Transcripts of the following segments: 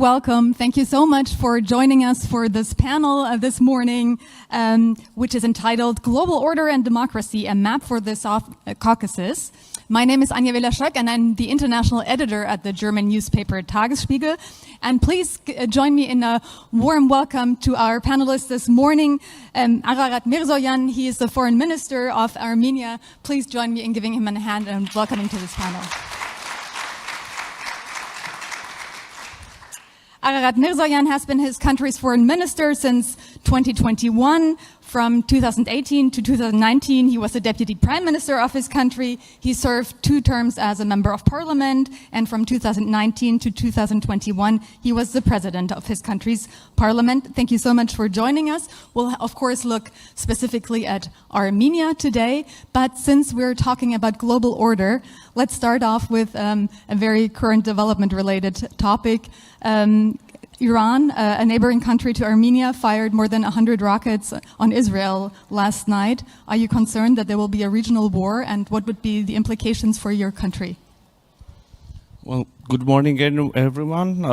welcome. Thank you so much for joining us for this panel this morning, which is entitled Global Order and Democracy, a Map for the South Caucasus. My name is Anja Welaschak, and I'm the international editor at the German newspaper Tagesspiegel. And please join me in a warm welcome to our panelists this morning. Ararad Mիրզոյան, he is the foreign minister of Armenia. Please join me in giving him a hand and welcoming to this panel. Ararad Mիրզոյան has been his country's foreign minister since 2021. From 2018 to 2019, he was the deputy prime minister of his country. He served 2 terms as a member of parliament, and from 2019 to 2021, he was the president of his country's parliament. Thank you so much for joining us. We'll, of course, look specifically at Armenia today, but since we're talking about global order, let's start off with a very current development-related topic. Iran, a neighboring country to Armenia, fired more than 100 rockets on Israel last night. Are you concerned that there will be a regional war, and what would be the implications for your country? Well, good morning, everyone.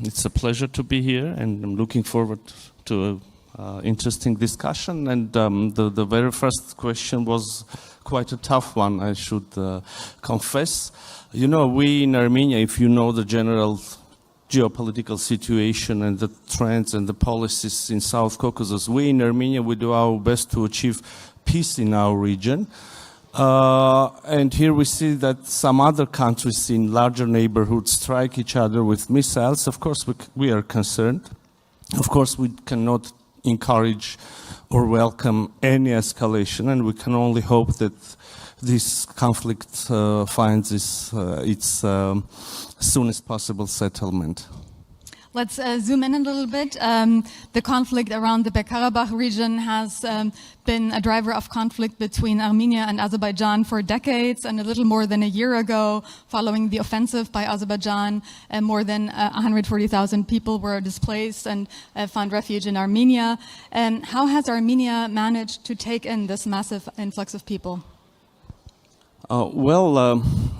It's a pleasure to be here, and I'm looking forward to an interesting discussion. And the very first question was quite a tough one, I should confess. You know, we in Armenia, if you know the general geopolitical situation and the trends and the policies in South Caucasus, we in Armenia, we do our best to achieve peace in our region. And here we see that some other countries in larger neighborhoods strike each other with missiles. Of course, we are concerned. Of course, we cannot encourage or welcome any escalation, and we can only hope that this conflict finds its soonest possible settlement. Let's zoom in a little bit. The conflict around the Karabakh region has been a driver of conflict between Armenia and Azerbaijan for decades, and a little more than a year ago, following the offensive by Azerbaijan, more than 140,000 people were displaced and found refuge in Armenia. How has Armenia managed to take in this massive influx of people?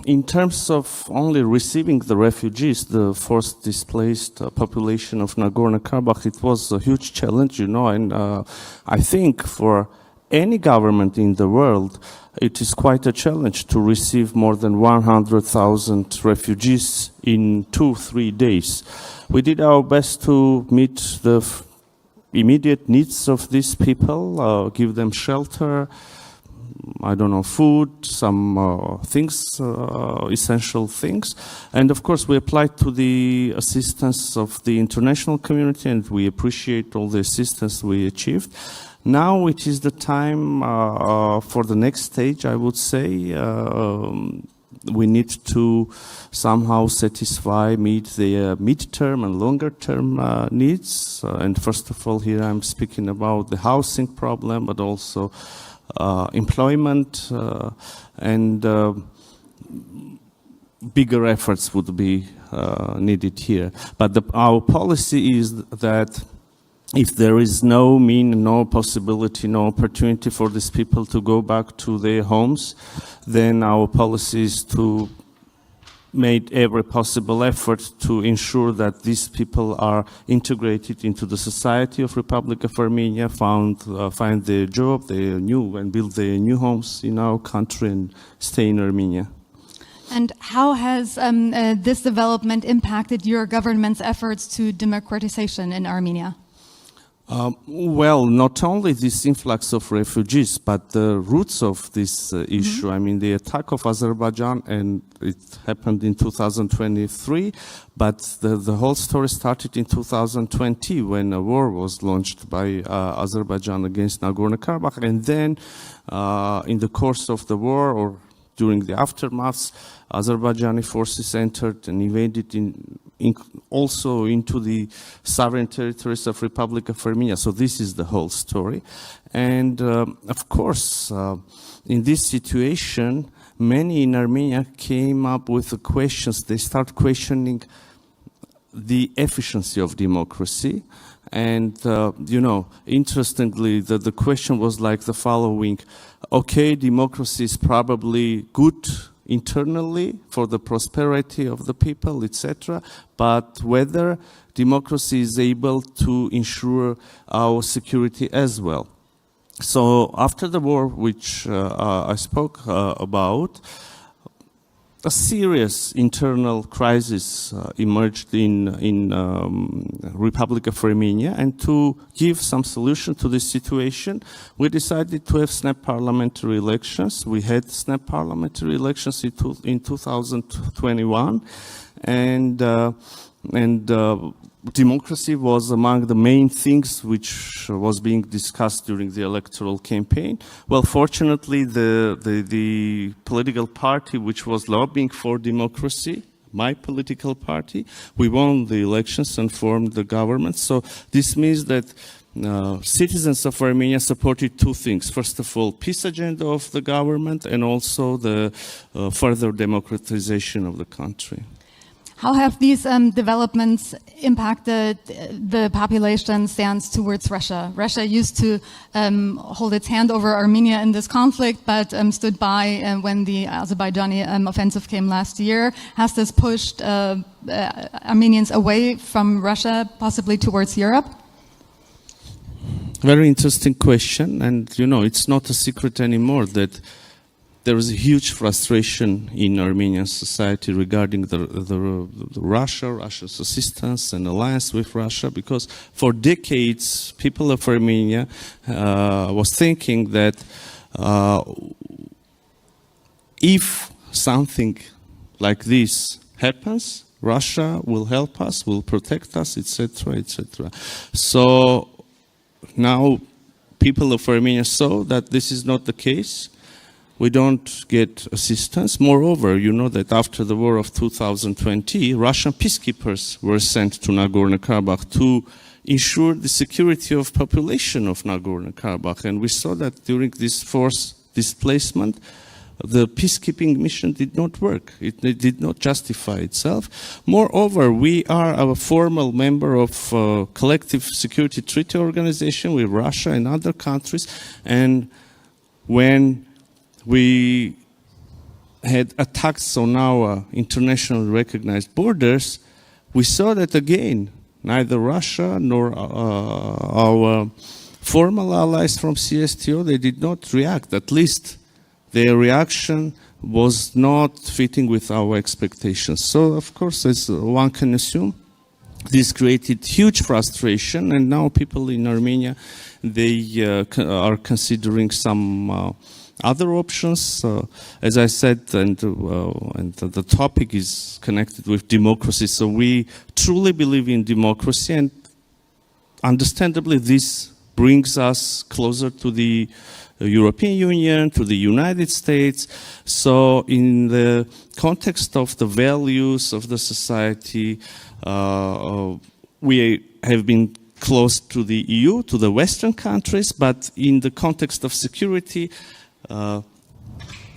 In terms of only receiving the refugees, the forced displaced population of Nagorno-Karabakh, it was a huge challenge, you know, and I think for any government in the world, it is quite a challenge to receive more than 100,000 refugees in 2-3 days. We did our best to meet the immediate needs of these people, give them shelter, I don't know, food, some things, essential things. And of course, we applied to the assistance of the international community, and we appreciate all the assistance we achieved. Now it is the time for the next stage, I would say. We need to somehow meet the mid-term and longer-term needs. And first of all, here I'm speaking about the housing problem, but also employment and bigger efforts would be needed here. But our policy is that if there is no possibility, no opportunity for these people to go back to their homes, then our policy is to make every possible effort to ensure that these people are integrated into the society of Republic of Armenia, find their job, and build their new homes in our country and stay in Armenia. And how has this development impacted your government's efforts to democratization in Armenia? Not only this influx of refugees, but the roots of this issue. I mean, the attack of Azerbaijan, and it happened in 2023, but the whole story started in 2020 when a war was launched by Azerbaijan against Nagorno-Karabakh. And then in the course of the war, or during the aftermath, Azerbaijani forces entered and invaded also into the sovereign territories of Republic of Armenia. So this is the whole story. And of course, in this situation, many in Armenia came up with the questions. They start questioning the efficiency of democracy. And, interestingly, the question was like the following. Okay, democracy is probably good internally for the prosperity of the people, etc., but whether democracy is able to ensure our security as well. So after the war, which I spoke about, a serious internal crisis emerged in Republic of Armenia, and to give some solution to this situation, we decided to have snap parliamentary elections. We had snap parliamentary elections in 2021, and democracy was among the main things which was being discussed during the electoral campaign. Well, fortunately, the political party which was lobbying for democracy, my political party, we won the elections and formed the government. So this means that citizens of Armenia supported two things. First of all, peace agenda of the government, and also the further democratization of the country. How have these developments impacted the population's stance towards Russia? Russia used to hold its hand over Armenia in this conflict, but stood by when the Azerbaijani offensive came last year. Has this pushed Armenians away from Russia, possibly towards Europe? Very interesting question, and you know, it's not a secret anymore that there is a huge frustration in Armenian society regarding the Russia's assistance and alliance with Russia, because for decades people of Armenia was thinking that if something like this happens, Russia will help us, will protect us, etc., etc. So now people of Armenia saw that this is not the case. We don't get assistance. Moreover, you know that after the war of 2020, Russian peacekeepers were sent to Nagorno-Karabakh to ensure the security of population of Nagorno-Karabakh. And we saw that during this forced displacement, the peacekeeping mission did not work. It did not justify itself. Moreover, we are a formal member of a collective security treaty organization with Russia and other countries. And when we had attacks on our internationally recognized borders, we saw that again, neither Russia nor our formal allies from CSTO, they did not react. At least their reaction was not fitting with our expectations. So, of course, as one can assume, this created huge frustration, and now people in Armenia, they are considering some other options. As I said, and the topic is connected with democracy, so we truly believe in democracy, and understandably this brings us closer to the European Union, to the United States. So in the context of the values of the society, we have been close to the EU, to the Western countries, but in the context of security,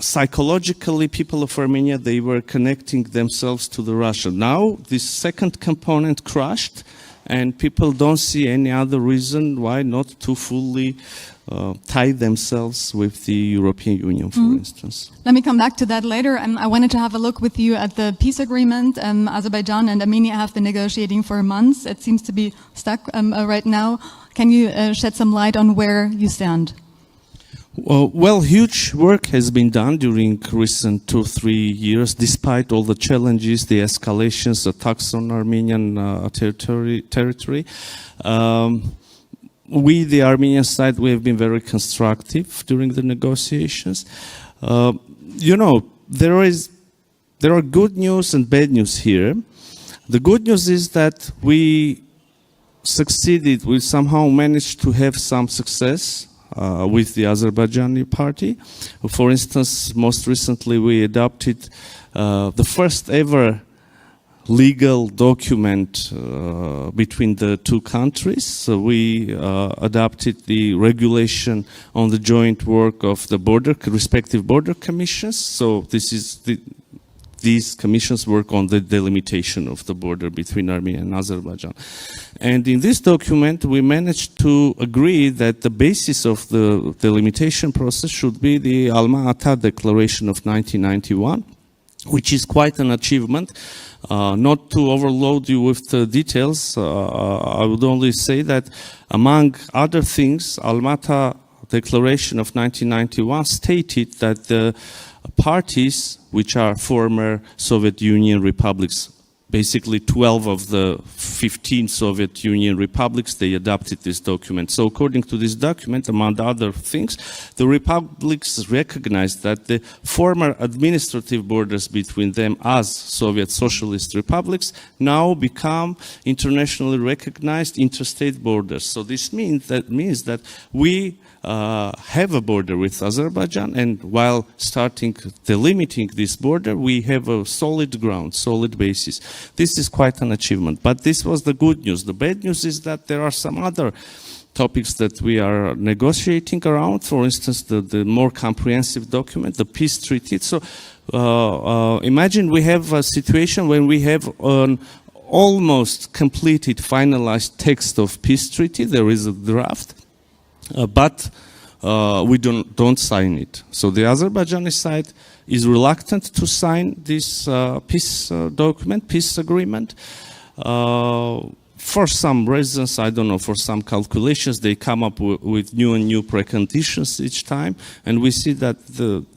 psychologically, people of Armenia, they were connecting themselves to the Russia. Now, this second component crashed, and people don't see any other reason why not to fully tie themselves with the European Union, for instance. Let me come back to that later. I wanted to have a look with you at the peace agreement. Azerbaijan and Armenia have been negotiating for months. It seems to be stuck right now. Can you shed some light on where you stand? Well, huge work has been done during recent 2-3 years, despite all the challenges, the escalations, attacks on Armenian territory. We, the Armenian side, we have been very constructive during the negotiations. You know, there are good news and bad news here. The good news is that we succeeded, we somehow managed to have some success with the Azerbaijani party. For instance, most recently we adopted the first ever legal document between the two countries. So we adopted the regulation on the joint work of the respective border commissions. So this is these commissions work on the delimitation of the border between Armenia and Azerbaijan. And in this document, we managed to agree that the basis of the delimitation process should be the Alma-Ata Declaration of 1991. which is quite an achievement. Not to overload you with the details, I would only say that among other things, Almata Declaration of 1991 stated that the parties which are former Soviet Union republics, basically 12 of the 15 Soviet Union republics, they adopted this document. So according to this document, among other things, the republics recognized that the former administrative borders between them as Soviet Socialist republics now become internationally recognized interstate borders. So this means that we have a border with Azerbaijan, and while starting delimiting this border, we have a solid ground, solid basis. This is quite an achievement. But this was the good news. The bad news is that there are some other topics that we are negotiating around. For instance, the more comprehensive document, the peace treaty. So imagine we have a situation when we have an almost completed, finalized text of peace treaty. There is a draft. But we don't sign it. So the Azerbaijani side is reluctant to sign this peace document, peace agreement. For some reasons, I don't know, for some calculations, they come up with new and new preconditions each time, and we see that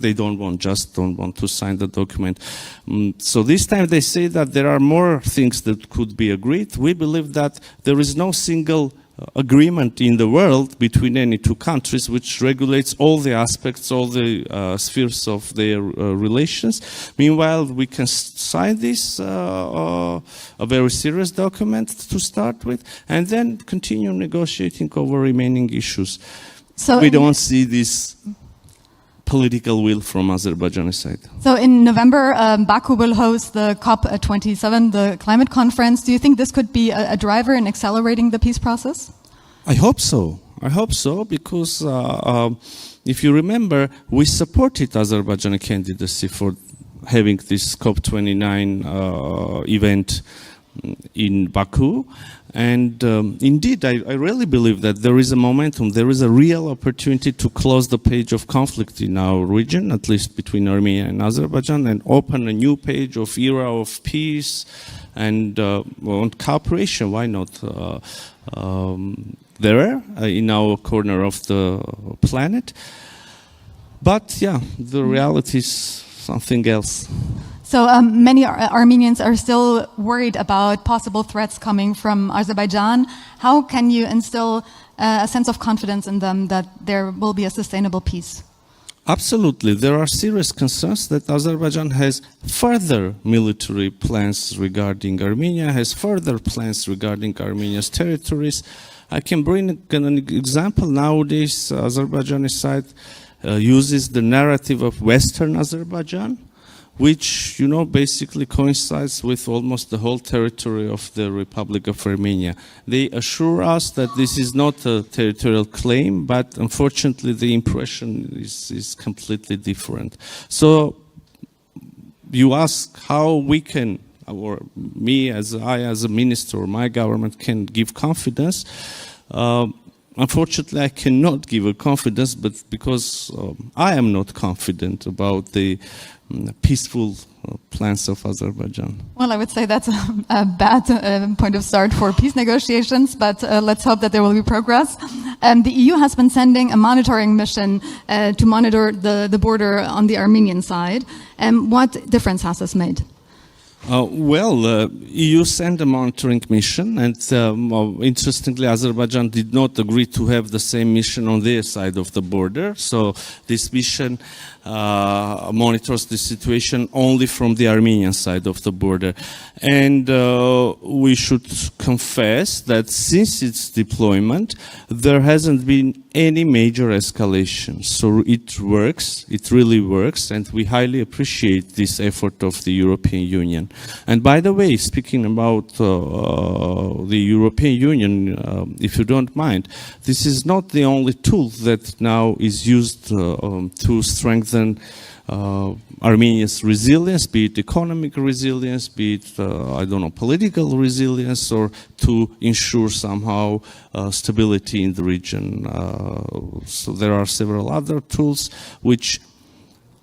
they don't want to sign the document. So this time they say that there are more things that could be agreed. We believe that there is no single agreement in the world between any two countries which regulates all the aspects, all the spheres of their relations. Meanwhile, we can sign this, a very serious document to start with, and then continue negotiating over remaining issues. So we don't see this political will from Azerbaijani side. So in November, Baku will host the COP27, the climate conference. Do you think this could be a driver in accelerating the peace process? I hope so. I hope so, because if you remember, we supported Azerbaijani candidacy for having this COP29 event in Baku. And indeed, I really believe that there is a momentum, there is a real opportunity to close the page of conflict in our region, at least between Armenia and Azerbaijan, and open a new page of era of peace and cooperation. Why not? There, in our corner of the planet. But yeah, the reality is something else. So many Armenians are still worried about possible threats coming from Azerbaijan. How can you instill a sense of confidence in them that there will be a sustainable peace? Absolutely. There are serious concerns that Azerbaijan has further military plans regarding Armenia, has further plans regarding Armenia's territories. I can bring an example. Nowadays, Azerbaijani side uses the narrative of Western Azerbaijan, which, you know, basically coincides with almost the whole territory of the Republic of Armenia. They assure us that this is not a territorial claim, but unfortunately the impression is completely different. So you ask how we can, or me as a minister, or my government can give confidence. Unfortunately, I cannot give a confidence, but because I am not confident about the peaceful plans of Azerbaijan. Well, I would say that's a bad point of start for peace negotiations, but let's hope that there will be progress. The EU has been sending a monitoring mission to monitor the border on the Armenian side. What difference has this made? EU sent a monitoring mission, and interestingly, Azerbaijan did not agree to have the same mission on their side of the border. So this mission monitors the situation only from the Armenian side of the border. And we should confess that since its deployment, there hasn't been any major escalation. So it works, it really works, and we highly appreciate this effort of the European Union. And by the way, speaking about the European Union, if you don't mind, this is not the only tool that now is used to strengthen Armenia's resilience, be it economic resilience, be it, political resilience, or to ensure somehow stability in the region. So there are several other tools which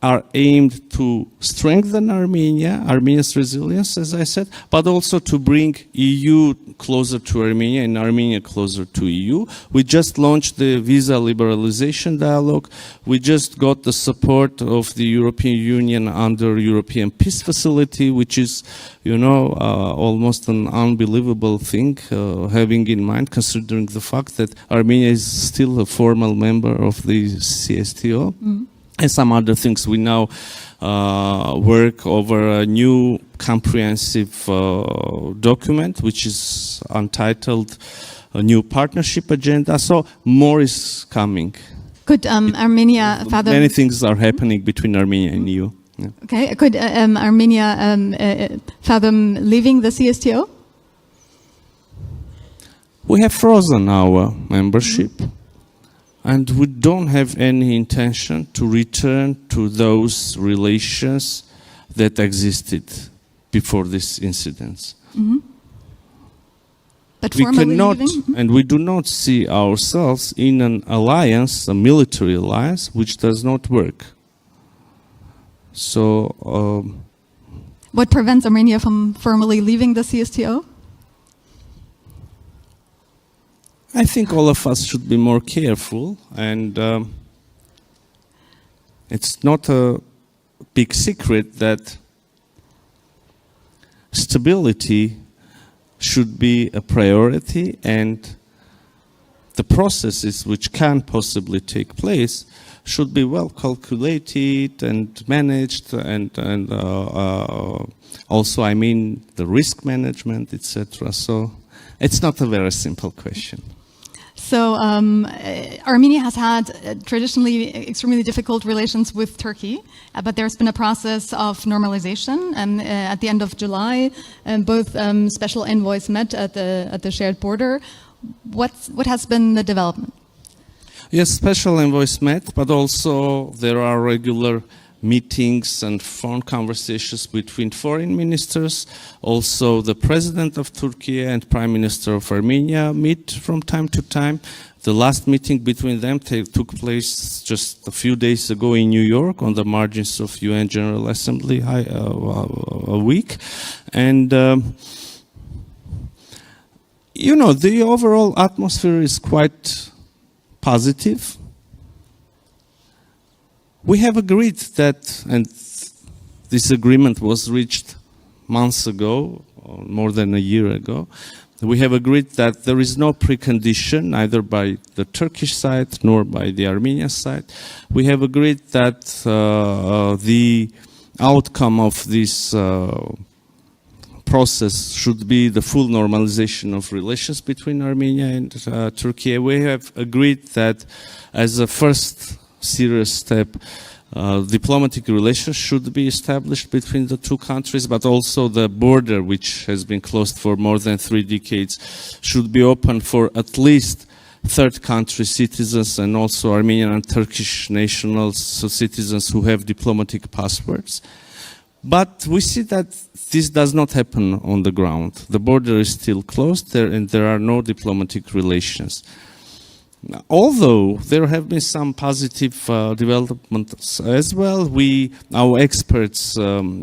are aimed to strengthen Armenia's resilience, as I said, but also to bring EU closer to Armenia and Armenia closer to EU. We just launched the visa liberalization dialogue. We just got the support of the European Union under European Peace Facility, which is, almost an unbelievable thing, having in mind, considering the fact that Armenia is still a formal member of the CSTO. And some other things. We now work over a new comprehensive document, which is entitled a New Partnership Agenda. So more is coming. Could Armenia fathom... Many things are happening between Armenia and EU. Yeah. Okay. Could Armenia fathom leaving the CSTO? We have frozen our membership. And we don't have any intention to return to those relations that existed before these incidents. But We formally cannot, leaving? and we do not see ourselves in an alliance, a military alliance, which does not work. So, What prevents Armenia from formally leaving the CSTO? I think all of us should be more careful, and it's not a big secret that stability should be a priority, and the processes which can possibly take place should be well calculated and managed, and also, the risk management, etc. So it's not a very simple question. So Armenia has had traditionally extremely difficult relations with Turkey, but there's been a process of normalization. At the end of July, both special envoys met at the shared border. What has been the development? Yes, special envoys met, but also there are regular meetings and phone conversations between foreign ministers. Also, the president of Turkey and prime minister of Armenia meet from time to time. The last meeting between them took place just a few days ago in New York on the margins of UN General Assembly a week. And, the overall atmosphere is quite positive. We have agreed that, and this agreement was reached months ago, or more than a year ago, we have agreed that there is no precondition, either by the Turkish side nor by the Armenian side. We have agreed that the outcome of this process should be the full normalization of relations between Armenia and Turkey. We have agreed that as a first serious step, diplomatic relations should be established between the two countries, but also the border, which has been closed for more than 3 decades, should be open for at least third country citizens and also Armenian and Turkish nationals, so citizens who have diplomatic passports. But we see that this does not happen on the ground. The border is still closed there, and there are no diplomatic relations. Although there have been some positive developments as well, our experts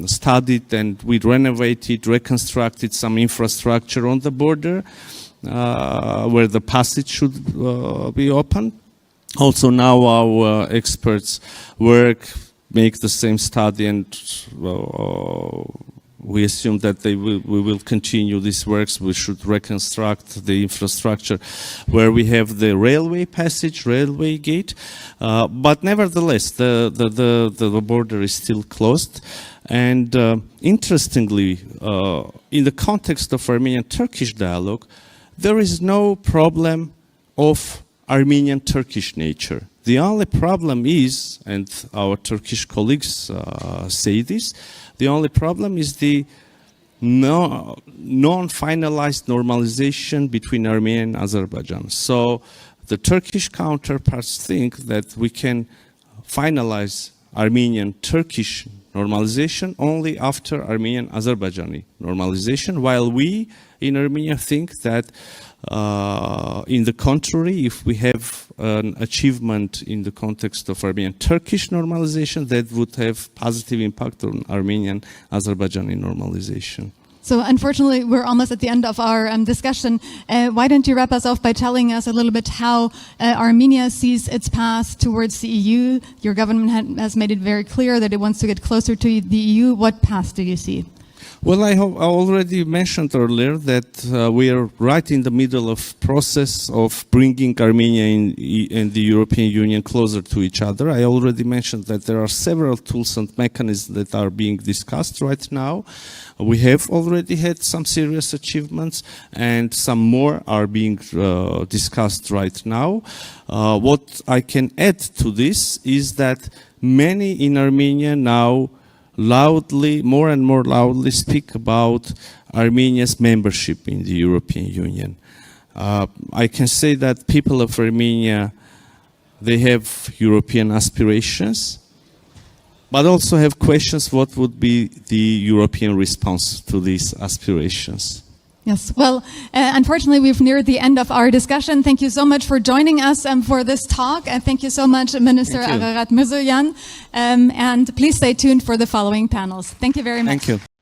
studied and we renovated, reconstructed some infrastructure on the border where the passage should be open. Also now our experts make the same study, and we assume that we will continue these works. We should reconstruct the infrastructure where we have the railway passage, railway gate. But nevertheless, the border is still closed. And interestingly, in the context of Armenian-Turkish dialogue, there is no problem of Armenian-Turkish nature. The only problem is, and our Turkish colleagues say this, the only problem is the non-finalized normalization between Armenia and Azerbaijan. So the Turkish counterparts think that we can finalize Armenian-Turkish normalization only after Armenian-Azerbaijani normalization, while we in Armenia think that In the contrary, if we have an achievement in the context of Armenian-Turkish normalization, that would have positive impact on Armenian-Azerbaijani normalization. So unfortunately, we're almost at the end of our discussion. Why don't you wrap us off by telling us a little bit how Armenia sees its path towards the EU? Your government has made it very clear that it wants to get closer to the EU. What path do you see? Well, I already mentioned earlier that we are right in the middle of process of bringing Armenia and the European Union closer to each other. I already mentioned that there are several tools and mechanisms that are being discussed right now. We have already had some serious achievements, and some more are being discussed right now. What I can add to this is that many in Armenia now more and more loudly speak about Armenia's membership in the European Union. I can say that people of Armenia, they have European aspirations, but also have questions what would be the European response to these aspirations. Yes, well, unfortunately, we've neared the end of our discussion. Thank you so much for joining us for this talk. And thank you so much, Minister Ararad Mիրզոյան. And please stay tuned for the following panels. Thank you very much. Thank you.